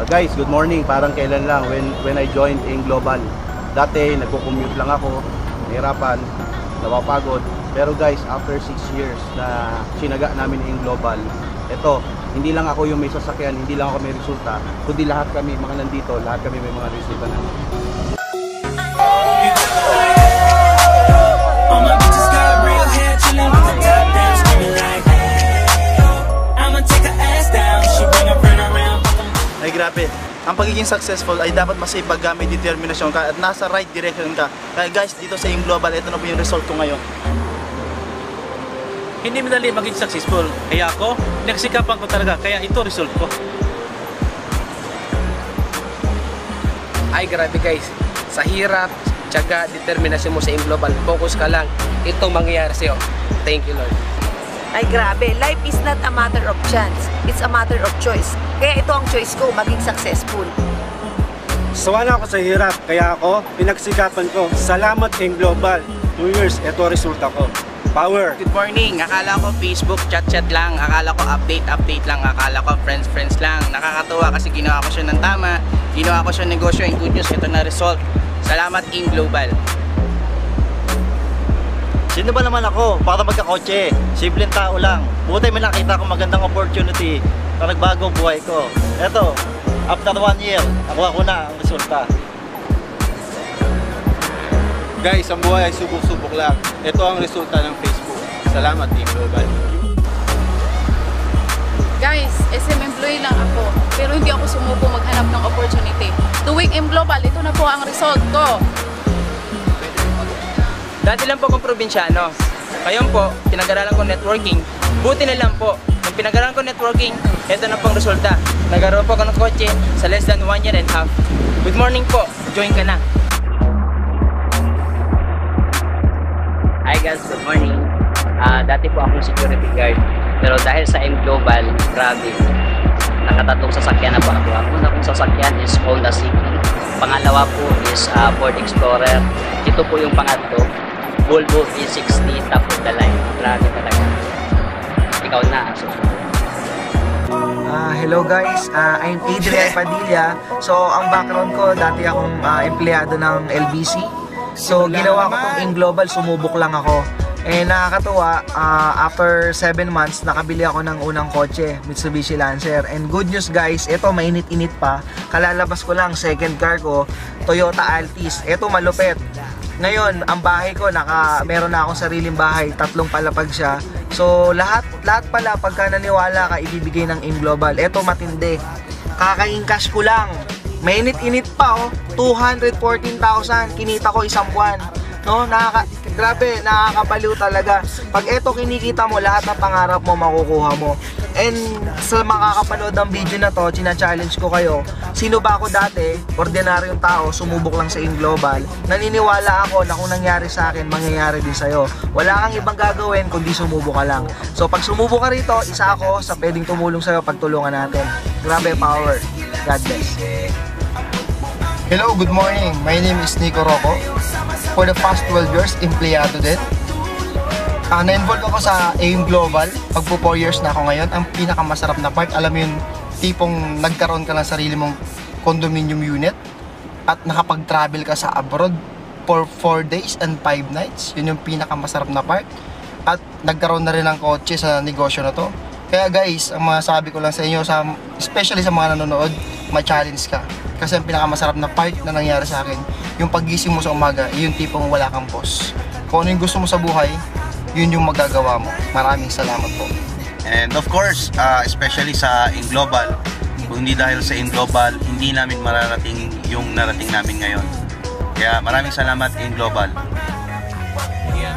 Guys, good morning. Parang kailan lang when I joined AIM Global. Dati nagko-commute lang ako, nahirapan, napapagod. Pero guys, after 6 years na sinaga namin AIM Global, ito, hindi lang ako yung may sasakyan, hindi lang ako may resulta, kundi lahat kami mga nandito, lahat kami may mga resulta na. Ay grabe, ang pagiging successful ay dapat masipag gamit determinasyon ka at nasa right direction ka. Kaya guys, dito sa AIM Global, ito na po yung result ko ngayon. Hindi madali maging successful. Kaya ako, nagsikapan ko talaga. Kaya ito result ko. Ay grabe guys, sa hirap, tiyaga, determinasyon mo sa AIM Global, focus ka lang. Itong mangyayari sa'yo. Thank you Lord. Ay grabe, life is not a matter of chance. It's a matter of choice. Kaya ito ang choice ko, maging successful. Sawa na ako sa hirap, kaya ako, pinagsikapan ko. Salamat AIM Global. 2 years, ito resulta ko. Power! Good morning! Akala ko Facebook chat-chat lang. Akala ko update lang. Akala ko friends lang. Nakakatuwa kasi ginawa ko siya ng tama. Ginawa ko siya negosyo. And good news, ito na result. Salamat AIM Global. Sino ba naman ako para magkakotse? Simpleng tao lang. Buti may nakita ko magandang opportunity na nagbago ang buhay ko. Eto, after 1 year, ako na ang resulta. Guys, ang buhay ay subok-subok lang. Ito ang resulta ng Facebook. Salamat AIM Global. Guys, SM employee lang ako, pero hindi ako sumuko maghanap ng opportunity. Tuwing AIM Global, ito na po ang result ko. Dati lang po akong probinsyano. Ngayon po, pinag-aralan ko networking. Buti na lang po. Nung pinag-aralan ko networking, ito na pong resulta. Nagkaroon po ako ng kotse sa less than 1 year and a half. Good morning po. Join ka na. Hi guys, good morning. Dati po akong security guard. Pero dahil sa AIM Global, grabe. Nakatatlong sasakyan na po ako. Ang una kong sasakyan is Honda City. Pangalawa po is Ford Explorer. Ito po yung pangatlo, Volvo V60 top of the line. Grabe talaga. Ikaw na. Hello guys, I'm Adrian Padilla. So ang background ko, dati akong empleyado ng LBC. So ginawa ko itong AIM Global, sumubok lang ako. Eh nakakatuwa, after 7 months, nakabili ako ng unang kotse, Mitsubishi Lancer. And good news guys, ito mainit-init pa. Kalalabas ko lang, second car ko, Toyota Altis. Ito malupit. Ngayon, ang bahay ko, meron na akong sariling bahay, 3 palapag siya. So lahat pala, pagka naniwala ka, ibibigay ng AIM Global. Ito matindi. Kaka-encash ko lang. Mainit-init pa oh, 214,000 kinita ko isang buwan. No, grabe, nakakabaliw talaga. Pag ito kinikita mo, lahat ng pangarap mo makukuha mo. And sa makakapanood ng video na to, china-challenge ko kayo. Sino ba ako dati? Ordinaryong tao, sumubok lang sa AIM Global. Naniniwala ako na kung nangyari sa akin, mangyayari din sa'yo. Wala kang ibang gagawin kundi sumubok ka lang. So pag sumubok ka rito, isa ako sa pwedeng tumulong sa'yo, pagtulungan natin. Grabe, power. God bless. Hello, good morning. My name is Nico Rocco. For the past 12 years, empleyado din. Na-involve ako sa AIM Global. Pagpo 4 years na ako ngayon. Ang pinakamasarap na part, alam mo yun, tipong nagkaroon ka ng sarili mong condominium unit at nakapag-travel ka sa abroad for 4 days and 5 nights. Yun yung pinakamasarap na part. At nagkaroon na rin ng kotse sa negosyo na to. Kaya guys, ang masasabi ko lang sa inyo, especially sa mga nanonood, ma-challenge ka. Kasi ang pinakamasarap na part na nangyari sa akin, yung paggising mo sa umaga, yung tipong wala kang boss. Kung ano yung gusto mo sa buhay, yun yung magagawa mo. Maraming salamat po. And of course, especially sa AIM Global, kung hindi dahil sa AIM Global, hindi namin mararating yung narating namin ngayon. Kaya maraming salamat AIM Global. Yeah.